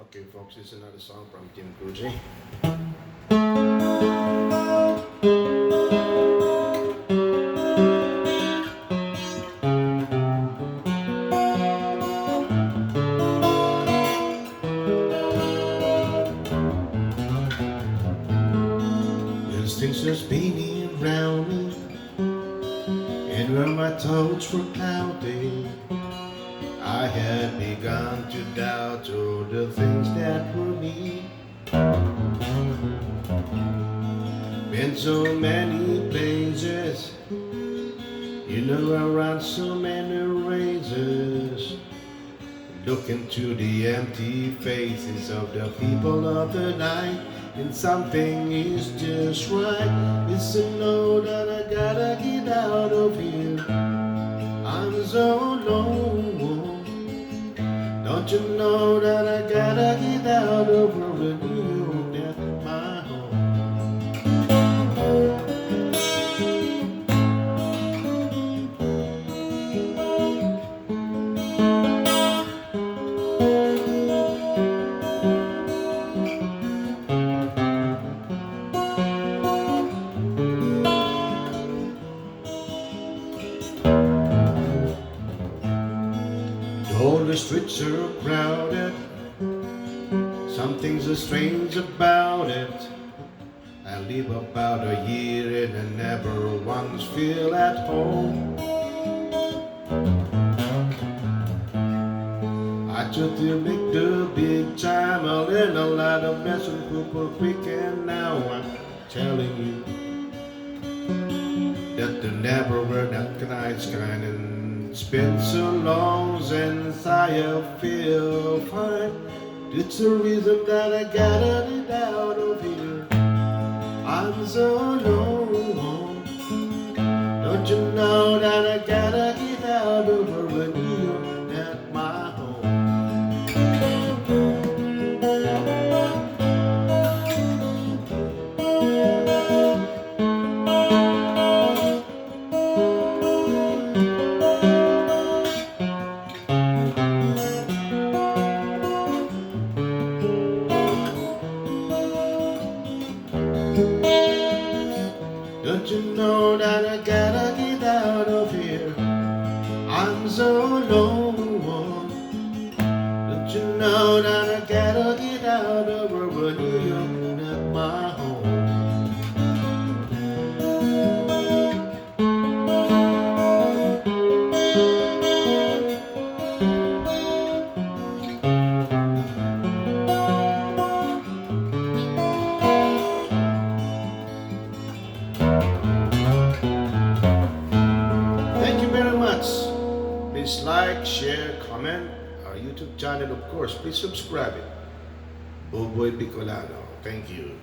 Okay, folks, this is another song from Team Croce. There's things are spinning around me, and when my thoughts were cloudy, I had begun to doubt all the things that were me. Been so many places, around so many races, look into the empty faces of the people of the night, and something is just right. It's to know that I gotta get out of here. I'm so alone. Don't you know that I gotta get out of here? That's my home. All the streets are crowded, some things are strange about it. I live about a year and I never once feel at home. I tried to make the big time, I learned a lot of lessons super quick, and now I'm telling you that the never were that nice kind, and it's been so long since I feel fine. It's the reason that I gotta get out of here. I'm so alone. Don't you know that I gotta get out of here at my home? Don't you know that I gotta get out of here? I'm so alone. Don't you know that I gotta get out of here? At my home. Thank you very much. Please like, share, comment our YouTube channel, of course. Please subscribe it. Boboy Bicolano. Thank you.